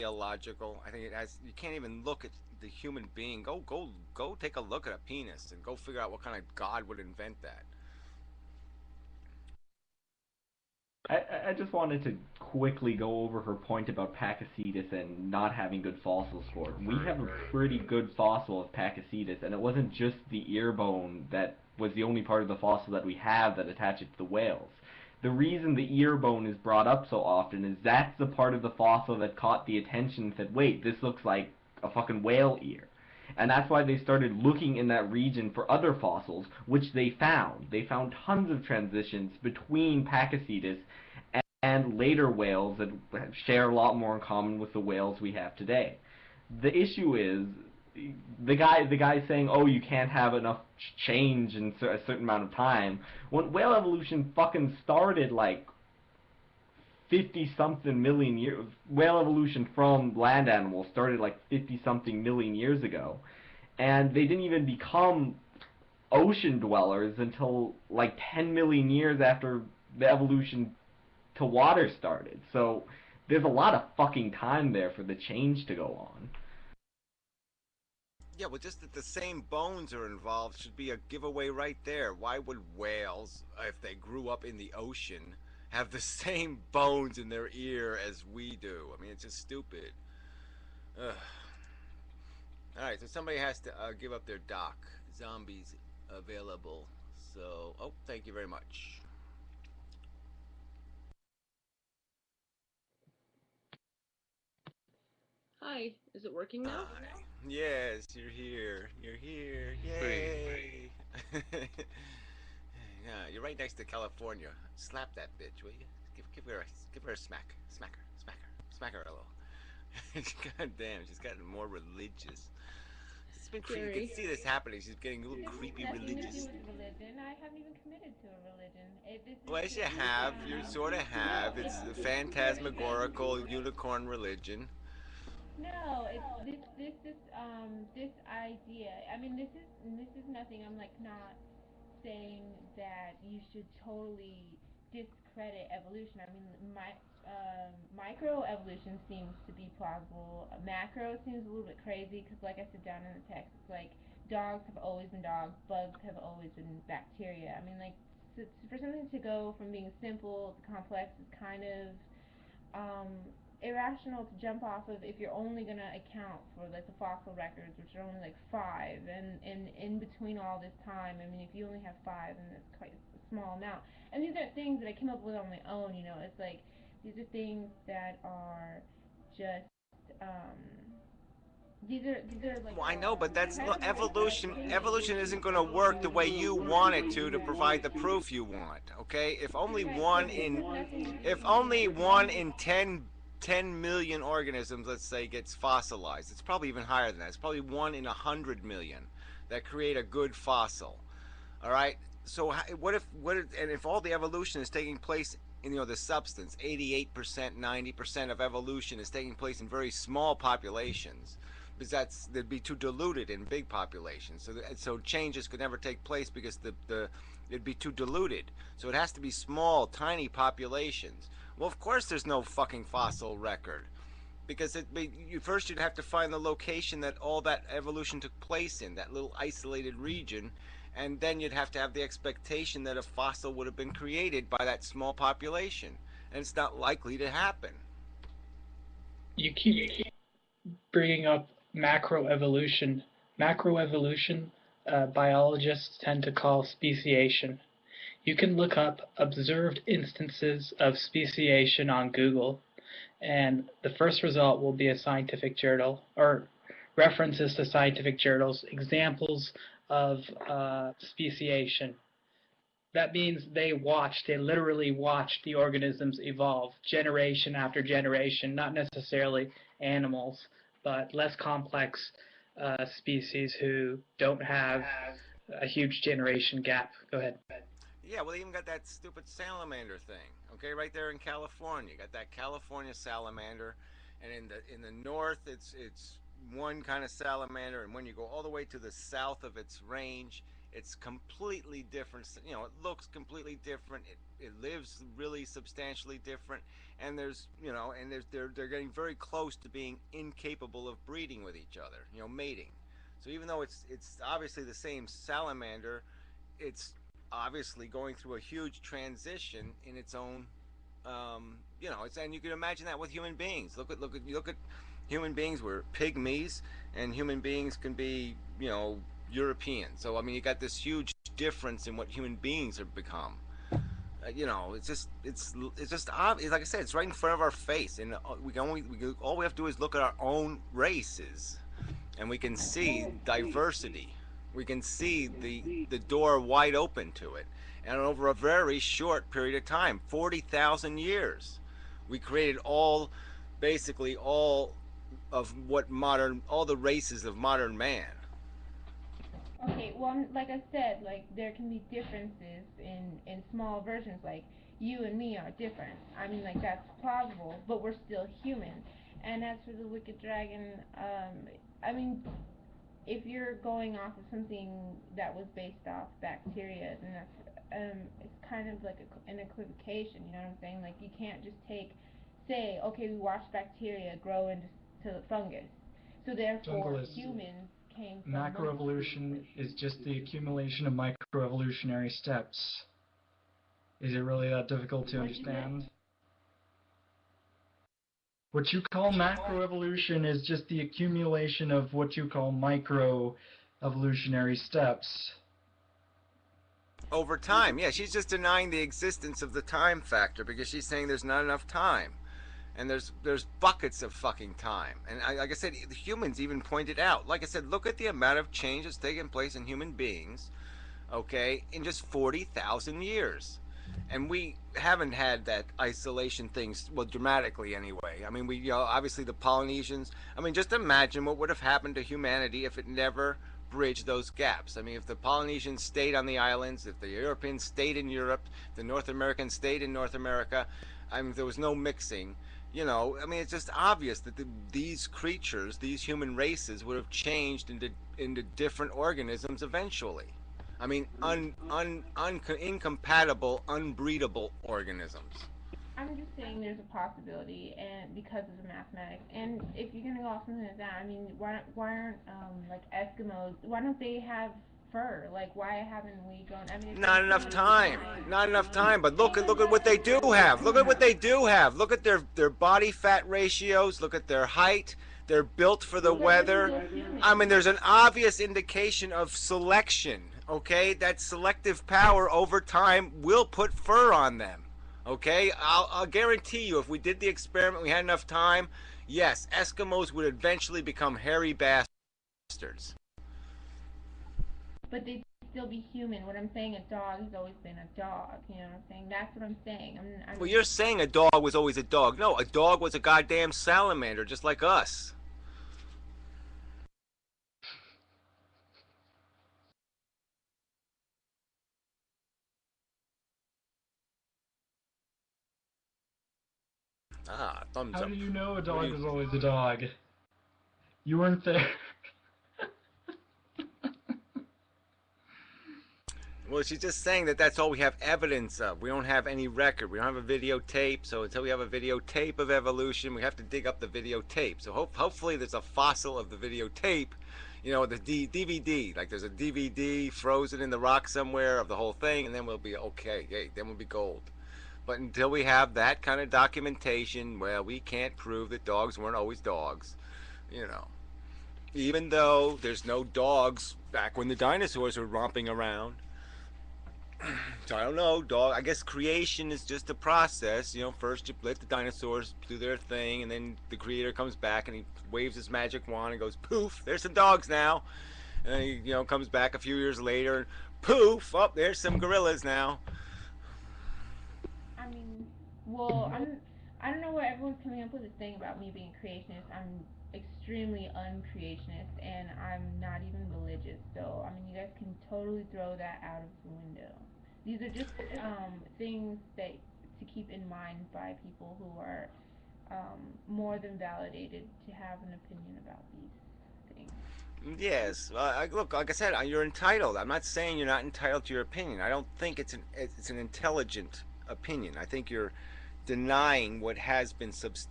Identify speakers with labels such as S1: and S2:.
S1: illogical. I think it has. You can't even look at the human being. Go take a look at a penis and go figure out what kind of god would invent that.
S2: I just wanted to quickly go over her point about Pakicetus and not having good fossils for it. We have a pretty good fossil of Pakicetus, and it wasn't just the ear bone that was the only part of the fossil that we have that attaches to the whales. The reason the ear bone is brought up so often is that's the part of the fossil that caught the attention and said, wait, this looks like a fucking whale ear. And that's why they started looking in that region for other fossils, which they found. They found tons of transitions between Pakicetus and later whales that share a lot more in common with the whales we have today. The issue is the guy saying, "Oh, you can't have enough change in a certain amount of time." When whale evolution fucking started like 50 something million years, whale evolution from land animals started like 50 something million years ago, and they didn't even become ocean dwellers until like 10 million years after the evolution to water started. So there's a lot of fucking time there for the change to go on.
S1: Yeah, well, just that the same bones are involved should be a giveaway right there. Why would whales, if they grew up in the ocean, have the same bones in their ear as we do? I mean, it's just stupid. Ugh. All right, so somebody has to give up their doc. Zombies available. So, oh, thank you very much.
S3: Hi, is it working now?
S1: Hi. Yes, you're here. You're here.
S4: Hey,
S1: Yay. Yeah, you're right next to California. Slap that bitch, will you? Give her a smack. Smack her. Smack her. Smack her a little. God damn, she's gotten more religious. It's been you can
S3: Scary.
S1: see this happening. She's getting a little
S5: This has
S1: creepy
S5: nothing to do
S1: religious.
S5: with religion. I haven't even committed to a religion. This is
S1: Well, yes,
S5: just
S1: you have. You sort of
S5: no.
S1: have. It's the phantasmagorical unicorn religion.
S5: No. It's this idea. I mean, this is nothing. I'm like not saying that you should totally discredit evolution. I mean, micro evolution seems to be plausible. Macro seems a little bit crazy because, like I said down in the text, it's like dogs have always been dogs, bugs have always been bacteria. I mean, like for something to go from being simple to complex is kind of um, irrational to jump off of if you're only going to account for like the fossil records, which are only like five, and in between all this time, I mean, if you only have five, then that's quite a small amount. And these aren't things that I came up with on my own, you know. It's like these are things that are just these are like
S1: Well, I know, but that's
S5: kind of like
S1: evolution.
S5: opinions.
S1: Evolution isn't going to work the way you want it to provide the proof you want. Okay,
S5: Right, but this has nothing to do
S1: if
S5: with
S1: only
S5: religion.
S1: one in 10 million organisms, let's say, gets fossilized, it's probably even higher than that. It's probably 1 in 100 million that create a good fossil. All right. So and if all the evolution is taking place in the substance, 88%, 90% of evolution is taking place in very small populations, because they'd be too diluted in big populations. So changes could never take place because the it'd be too diluted. So it has to be small, tiny populations. Well, of course, there's no fucking fossil record because first you'd have to find the location that all that evolution took place in, that little isolated region, and then you'd have to have the expectation that a fossil would have been created by that small population, and it's not likely to happen.
S4: you keep bringing up macroevolution. Macroevolution, biologists tend to call speciation. You can look up observed instances of speciation on Google, and the first result will be a scientific journal or references to scientific journals, examples of speciation. That means they literally watched the organisms evolve generation after generation, not necessarily animals, but less complex species who don't have a huge generation gap. Go ahead.
S1: Yeah, well, they even got that stupid salamander thing. Okay, right there in California, you got that California salamander, and in the north, it's one kind of salamander, and when you go all the way to the south of its range, it's completely different. It looks completely different. it lives really substantially different, and there's you know, and they're getting very close to being incapable of breeding with each other, you know, mating. So even though it's obviously the same salamander, it's obviously going through a huge transition in its own. You know, it's and you can imagine that with human beings. Look at human beings. We're pygmies, and human beings can be European. So I mean, you got this huge difference in what human beings have become. You know, it's just obvious. Like I said, it's right in front of our face, and all we have to do is look at our own races, and we can see diversity. We can see the door wide open to it, and over a very short period of time, 40,000 years, we created basically all of all the races of modern man.
S5: Okay, well, like I said, like there can be differences in small versions. Like you and me are different. I mean, like that's plausible, but we're still human. And as for the wicked dragon, I mean, if you're going off of something that was based off bacteria, then that's it's kind of like an equivocation. You know what I'm saying? Like you can't just say, okay, we watched bacteria grow into fungus, so therefore
S4: Jungle is
S5: humans came from
S4: macroevolution is just the accumulation of microevolutionary steps. Is it really that difficult to understand? What you call macroevolution is just the accumulation of what you call microevolutionary steps.
S1: Over time, yeah, she's just denying the existence of the time factor because she's saying there's not enough time. And there's buckets of fucking time. And like I said, the humans even pointed out. Like I said, look at the amount of change that's taken place in human beings, okay, in just 40,000 years. And we haven't had that isolation thing, well, dramatically anyway. I mean, obviously the Polynesians. I mean, just imagine what would have happened to humanity if it never bridged those gaps. I mean, if the Polynesians stayed on the islands, if the Europeans stayed in Europe, the North Americans stayed in North America. I mean, there was no mixing. I mean, it's just obvious that these creatures, these human races, would have changed into different organisms eventually. I mean, incompatible, unbreedable organisms.
S5: I'm just saying there's a possibility, and because of the mathematics. And if you're gonna go off something like that, I mean, why aren't like Eskimos? Why don't they have fur? Like, why haven't we grown? I mean,
S1: Not enough time. Not enough time. But look at what they do have. Look at what they do have. Look at their body fat ratios. Look at their height. They're built for the weather. I mean, there's an obvious indication of selection. Okay, that selective power over time will put fur on them. Okay, I'll guarantee you, if we did the experiment, we had enough time. Yes, Eskimos would eventually become hairy bastards.
S5: But they'd still be human. What I'm saying, a dog has always been a dog. You know what I'm saying? That's what I'm saying.
S1: Well, you're saying a dog was always a dog. No, a dog was a goddamn salamander, just like us. Ah, thumbs
S4: How
S1: up.
S4: do you know a dog was always a dog? You weren't there.
S1: Well, she's just saying that that's all we have evidence of. We don't have any record. We don't have a videotape. So until we have a videotape of evolution, we have to dig up the videotape. So hopefully there's a fossil of the videotape, the DVD. Like there's a DVD frozen in the rock somewhere of the whole thing, and then we'll be okay. Hey, then we'll be gold. But until we have that kind of documentation, well, we can't prove that dogs weren't always dogs. You know, even though there's no dogs back when the dinosaurs were romping around. So I don't know, dog. I guess creation is just a process. First you let the dinosaurs do their thing, and then the creator comes back and he waves his magic wand and goes, poof, there's some dogs now. And then he, comes back a few years later and poof, oh, there's some gorillas now.
S5: I mean, well, I don't know where everyone's coming up with this thing about me being a creationist. I'm extremely uncreationist, and I'm not even religious. So, I mean, you guys can totally throw that out of the window. These are just things that to keep in mind by people who are more than validated to have an opinion about these things.
S1: Yes, look, like I said, you're entitled. I'm not saying you're not entitled to your opinion. I don't think it's an intelligent opinion. I think you're denying what has been substantiated